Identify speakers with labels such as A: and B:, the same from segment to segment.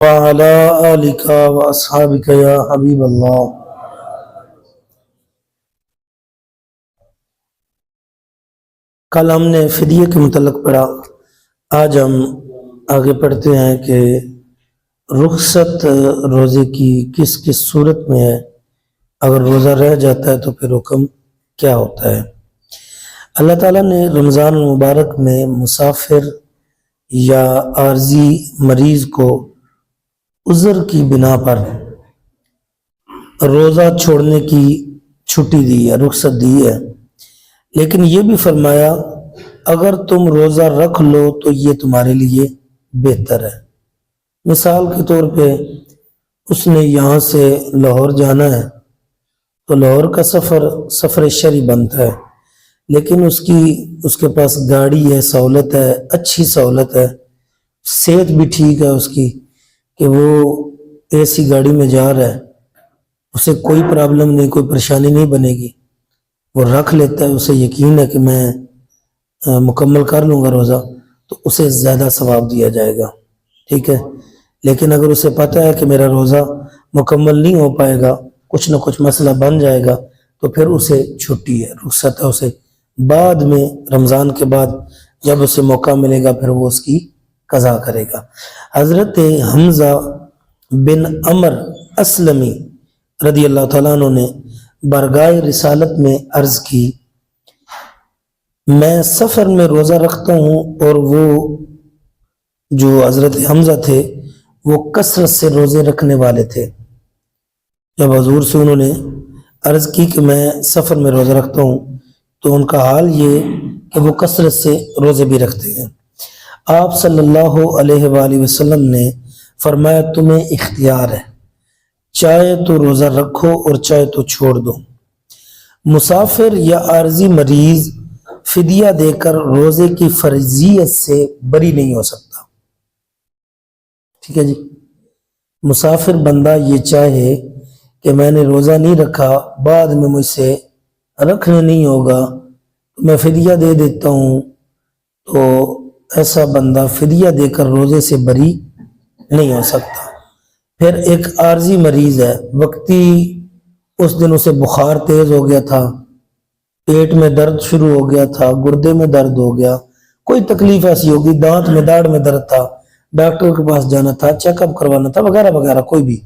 A: وعلى آلك وأصحابك يا حبيب الله. کل ہم نے فدیے کے متعلق پڑھا. آج ہم آگے پڑھتے ہیں کہ رخصت روزے کی کس کس صورت میں ہے. اگر روزہ رہ جاتا ہے تو پھر حکم کیا ہوتا ہے. اللہ تعالیٰ نے رمضان المبارک میں مسافر یا عارضی مریض کو عذر کی بنا پر روزہ چھوڑنے کی چھٹی دی ہے، رخصت دی ہے. لیکن یہ بھی فرمایا اگر تم روزہ رکھ لو تو یہ تمہارے لیے بہتر ہے. مثال کے طور پہ اس نے یہاں سے لاہور جانا ہے تو لاہور کا سفر شرعی بنتا ہے، لیکن اس کے پاس گاڑی ہے، سہولت ہے، اچھی سہولت ہے، صحت بھی ٹھیک ہے اس کی کہ وہ اے سی گاڑی میں جا رہا ہے، اسے کوئی پرابلم نہیں، کوئی پریشانی نہیں بنے گی، وہ رکھ لیتا ہے، اسے یقین ہے کہ میں مکمل کر لوں گا روزہ، تو اسے زیادہ ثواب دیا جائے گا. ٹھیک ہے. لیکن اگر اسے پتہ ہے کہ میرا روزہ مکمل نہیں ہو پائے گا، کچھ نہ کچھ مسئلہ بن جائے گا، تو پھر اسے چھٹی ہے، رخصت ہے. اسے بعد میں رمضان کے بعد جب اسے موقع ملے گا پھر وہ اس کی قضا کرے گا. حضرت حمزہ بن عمر اسلمی رضی اللہ تعالیٰ عنہ نے بارگاہ رسالت میں عرض کی، میں سفر میں روزہ رکھتا ہوں. اور وہ جو حضرت حمزہ تھے وہ کثرت سے روزے رکھنے والے تھے. جب حضور سے انہوں نے عرض کی کہ میں سفر میں روزہ رکھتا ہوں تو ان کا حال یہ کہ وہ کثرت سے روزے بھی رکھتے ہیں. آپ صلی اللہ علیہ وآلہ وسلم نے فرمایا تمہیں اختیار ہے، چاہے تو روزہ رکھو اور چاہے تو چھوڑ دو. مسافر یا عارضی مریض فدیہ دے کر روزے کی فرضیت سے بری نہیں ہو سکتا. ٹھیک ہے جی. مسافر بندہ یہ چاہے کہ میں نے روزہ نہیں رکھا، بعد میں مجھ سے رکھنے نہیں ہوگا، میں فدیہ دے دیتا ہوں، تو ایسا بندہ فدیہ دے کر روزے سے بری نہیں ہو سکتا. پھر ایک عارضی مریض ہے، وقتی اس دن اسے بخار تیز ہو گیا تھا، پیٹ میں درد شروع ہو گیا تھا، گردے میں درد ہو گیا، کوئی تکلیف ایسی ہوگی، دانت میں داڑھ میں درد تھا، ڈاکٹر کے پاس جانا تھا، چیک اپ کروانا تھا، وغیرہ وغیرہ، کوئی بھی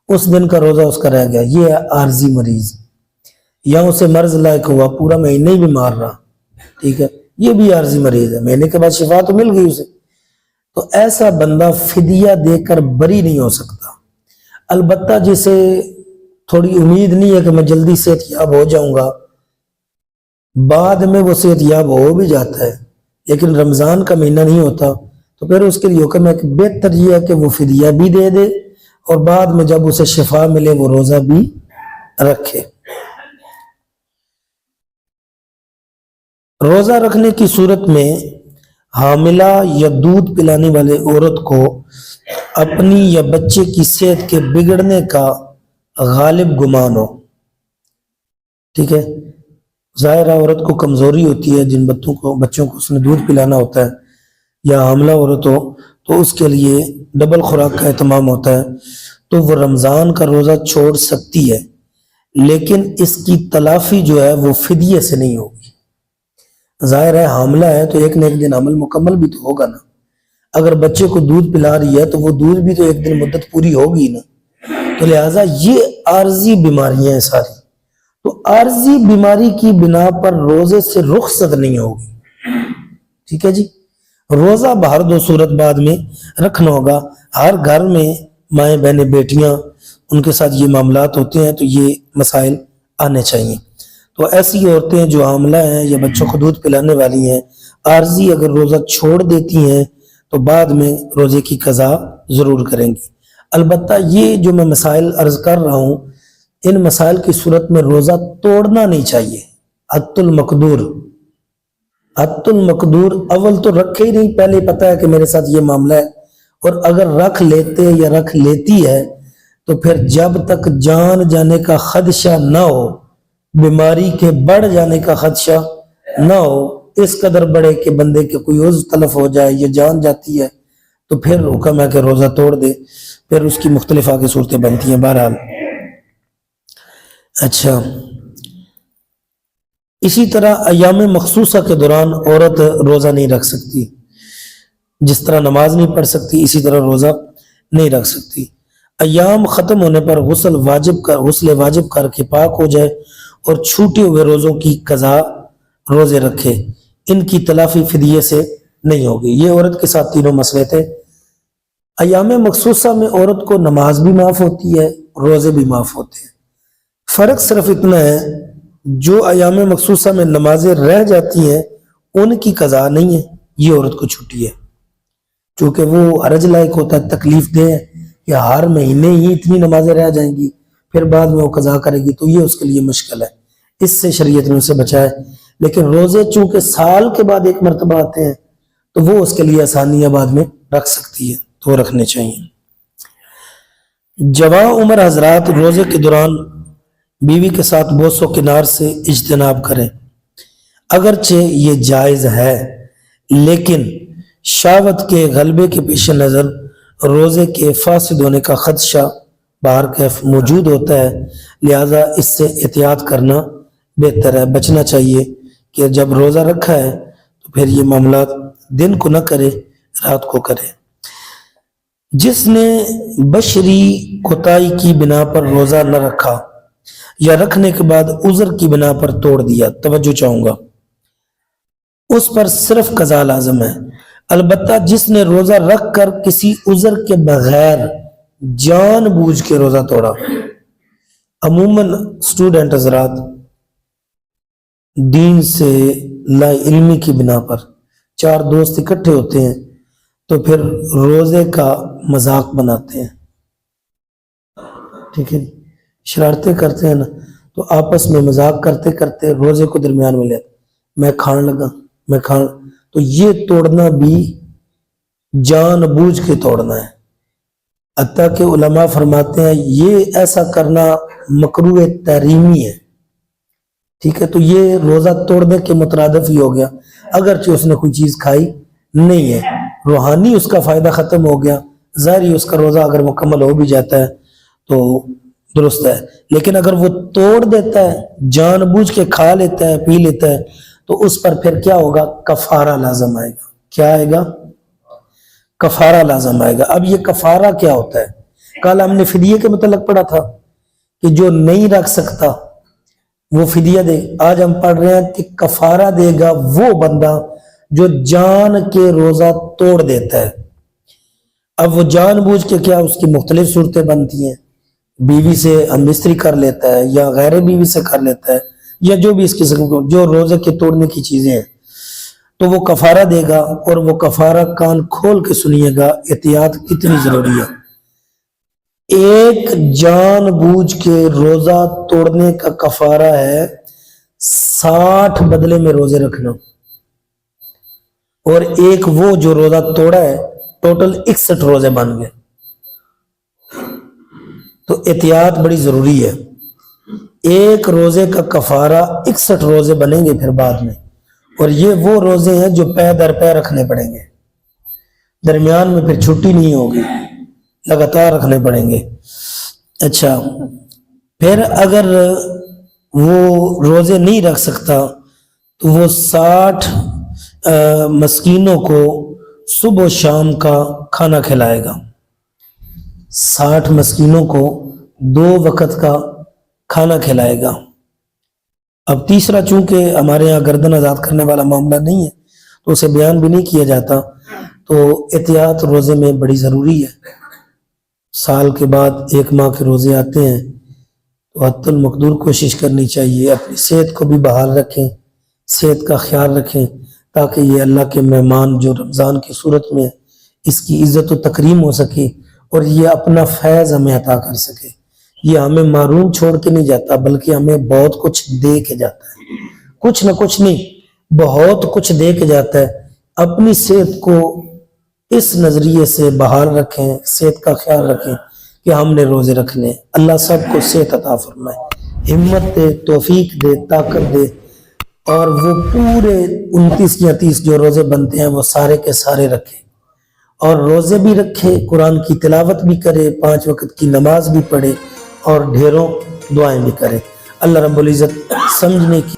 A: اس دن کا روزہ اس کا رہ گیا، یہ ہے عارضی مریض. یا اسے مرض لاحق ہوا، پورا مہینہ ہی بیمار رہا. ٹھیک ہے. یہ بھی عارضی مریض ہے، مہینے کے بعد شفا تو مل گئی اسے، تو ایسا بندہ فدیہ دے کر بری نہیں ہو سکتا. البتہ جسے تھوڑی امید نہیں ہے کہ میں جلدی صحت یاب ہو جاؤں گا، بعد میں وہ صحت یاب ہو بھی جاتا ہے لیکن رمضان کا مہینہ نہیں ہوتا، تو پھر اس کے لیے حکم ہے کہ بہتر یہ ہے کہ وہ فدیہ بھی دے دے اور بعد میں جب اسے شفا ملے وہ روزہ بھی رکھے. روزہ رکھنے کی صورت میں حاملہ یا دودھ پلانے والے عورت کو اپنی یا بچے کی صحت کے بگڑنے کا غالب گمان ہو. ٹھیک ہے. ظاہر عورت کو کمزوری ہوتی ہے، جن بچوں کو اس نے دودھ پلانا ہوتا ہے، یا حاملہ عورت ہو تو اس کے لیے ڈبل خوراک کا اہتمام ہوتا ہے، تو وہ رمضان کا روزہ چھوڑ سکتی ہے، لیکن اس کی تلافی جو ہے وہ فدیے سے نہیں ہوگی. ظاہر ہے حاملہ ہے تو ایک نہ ایک دن عمل مکمل بھی تو ہوگا نا. اگر بچے کو دودھ پلا رہی ہے تو وہ دودھ بھی تو ایک دن مدت پوری ہوگی نا. تو لہٰذا یہ عارضی بیماریاں ہیں ساری، تو عارضی بیماری کی بنا پر روزے سے رخصت نہیں ہوگی. ٹھیک ہے جی. روزہ باہر دو صورت بعد میں رکھنا ہوگا. ہر گھر میں مائیں بہنیں بیٹیاں ان کے ساتھ یہ معاملات ہوتے ہیں تو یہ مسائل آنے چاہیے. تو ایسی عورتیں جو حاملہ ہیں یا بچوں کو دودھ پلانے والی ہیں، عارضی اگر روزہ چھوڑ دیتی ہیں تو بعد میں روزے کی قضا ضرور کریں گی. البتہ یہ جو میں مسائل عرض کر رہا ہوں، ان مسائل کی صورت میں روزہ توڑنا نہیں چاہیے. حت المقدور اول تو رکھے ہی نہیں، پہلے پتہ ہے کہ میرے ساتھ یہ معاملہ ہے، اور اگر رکھ لیتے یا رکھ لیتی ہے تو پھر جب تک جان جانے کا خدشہ نہ ہو، بیماری کے بڑھ جانے کا خدشہ نہ ہو، اس قدر بڑھے کہ بندے کے کوئی عضو تلف ہو جائے یا جان جاتی ہے، تو پھر حکم ہے کہ روزہ توڑ دے، پھر اس کی مختلف آگے صورتیں بنتی ہیں بہرحال۔ اچھا، اسی طرح ایام مخصوصہ کے دوران عورت روزہ نہیں رکھ سکتی، جس طرح نماز نہیں پڑھ سکتی اسی طرح روزہ نہیں رکھ سکتی۔ ایام ختم ہونے پر غسل واجب کر کے پاک ہو جائے اور چھوٹے ہوئے روزوں کی قضا روزے رکھے، ان کی تلافی فدیے سے نہیں ہوگی۔ یہ عورت کے ساتھ تینوں مسئلے تھے۔ ایام مخصوصہ میں عورت کو نماز بھی معاف ہوتی ہے، روزے بھی معاف ہوتے ہیں۔ فرق صرف اتنا ہے، جو ایام مخصوصہ میں نمازیں رہ جاتی ہیں ان کی قضا نہیں ہے، یہ عورت کو چھٹی ہے، چونکہ وہ حرج لائق ہوتا ہے، تکلیف دہ ہے کہ ہر مہینے ہی اتنی نمازیں رہ جائیں گی، پھر بعد میں وہ قضا کرے گی، تو یہ اس کے لیے مشکل ہے، اس سے شریعت نے اسے بچایا۔ لیکن روزے چونکہ سال کے بعد ایک مرتبہ آتے ہیں تو وہ اس کے لیے آسانیاں بعد میں رکھ سکتی ہے، تو وہ رکھنے چاہیے۔ جوان عمر حضرات روزے کے دوران بیوی کے ساتھ بوس و کنار سے اجتناب کریں، اگرچہ یہ جائز ہے، لیکن شہوت کے غلبے کے پیش نظر روزے کے فاسد ہونے کا خدشہ بہرکیف موجود ہوتا ہے، لہذا اس سے احتیاط کرنا بہتر ہے۔ بچنا چاہیے کہ جب روزہ رکھا ہے تو پھر یہ معاملات دن کو نہ کرے، رات کو کرے۔ جس نے بشری کوتاہی کی بنا پر روزہ نہ رکھا یا رکھنے کے بعد عذر کی بنا پر توڑ دیا، توجہ چاہوں گا، اس پر صرف قضا لازم ہے۔ البتہ جس نے روزہ رکھ کر کسی عذر کے بغیر جان بوجھ کے روزہ توڑا، عموماً اسٹوڈنٹ حضرات دین سے لا علمی کی بنا پر چار دوست اکٹھے ہوتے ہیں تو پھر روزے کا مذاق بناتے ہیں، ٹھیک ہے، شرارتیں کرتے ہیں نا، تو آپس میں مذاق کرتے کرتے روزے کو درمیان میں لیتے، میں کھان لگا، تو یہ توڑنا بھی جان بوجھ کے توڑنا ہے۔ حتیٰ کہ علماء فرماتے ہیں یہ ایسا کرنا مکروہ تحریمی ہے، ٹھیک ہے، تو یہ روزہ توڑنے کے مترادف ہی ہو گیا، اگرچہ اس نے کوئی چیز کھائی نہیں ہے، روحانی اس کا فائدہ ختم ہو گیا، ظاہری اس کا روزہ اگر مکمل ہو بھی جاتا ہے تو درست ہے، لیکن اگر وہ توڑ دیتا ہے، جان بوجھ کے کھا لیتا ہے، پی لیتا ہے، تو اس پر پھر کیا ہوگا؟ کفارہ لازم آئے گا۔ کیا آئے گا؟ کفارہ لازم آئے گا۔ اب یہ کفارہ کیا ہوتا ہے؟ کل ہم نے فدیے کے متعلق پڑھا تھا کہ جو نہیں رکھ سکتا وہ فدیہ دے، آج ہم پڑھ رہے ہیں کہ کفارہ دے گا وہ بندہ جو جان کے روزہ توڑ دیتا ہے۔ اب وہ جان بوجھ کے کیا، اس کی مختلف صورتیں بنتی ہیں، بیوی سے ہم مستری کر لیتا ہے یا غیر بیوی سے کر لیتا ہے یا جو بھی اس قسم کو جو روزے کے توڑنے کی چیزیں ہیں، تو وہ کفارہ دے گا، اور وہ کفارہ کان کھول کے سنیے گا، احتیاط کتنی ضروری ہے۔ ایک جان بوجھ کے روزہ توڑنے کا کفارہ ہے 60 بدلے میں روزے رکھنا، اور ایک وہ جو روزہ توڑا ہے ٹوٹل 61 روزے بن گئے، تو احتیاط بڑی ضروری ہے۔ ایک روزے کا کفارہ 61 روزے بنیں گے پھر بعد میں، اور یہ وہ روزے ہیں جو پے در پے رکھنے پڑیں گے، درمیان میں پھر چھٹی نہیں ہوگی، لگاتار رکھنے پڑیں گے۔ اچھا، پھر اگر وہ روزے نہیں رکھ سکتا تو وہ 60 مسکینوں کو صبح و شام کا کھانا کھلائے گا، 60 مسکینوں کو 2 وقت کا کھانا کھلائے گا۔ اب تیسرا چونکہ ہمارے یہاں گردن آزاد کرنے والا معاملہ نہیں ہے تو اسے بیان بھی نہیں کیا جاتا، تو احتیاط روزے میں بڑی ضروری ہے۔ سال کے بعد 1 ماہ کے روزے آتے ہیں تو حد المقدور کوشش کرنی چاہیے، اپنی صحت کو بھی بحال رکھیں، صحت کا خیال رکھیں، تاکہ یہ اللہ کے مہمان جو رمضان کی صورت میں اس کی عزت و تکریم ہو سکے اور یہ اپنا فیض ہمیں عطا کر سکے۔ یہ ہمیں معروم چھوڑ کے نہیں جاتا، بلکہ ہمیں بہت کچھ دے کے جاتا ہے، کچھ نہ کچھ نہیں، بہت کچھ دے کے جاتا ہے۔ اپنی صحت کو اس نظریے سے بحال رکھیں، صحت کا خیال رکھیں کہ ہم نے روزے رکھنے۔ اللہ سب کو صحت عطا فرمائے، ہمت دے، توفیق دے، طاقت دے، اور وہ پورے 29 یا 30 جو روزے بنتے ہیں وہ سارے کے سارے رکھیں، اور روزے بھی رکھے, قرآن کی تلاوت بھی کرے, 5 وقت کی نماز بھی پڑھے اور ڈھیروں دعائیں بھی کرے. اللہ رب العزت سمجھنے کی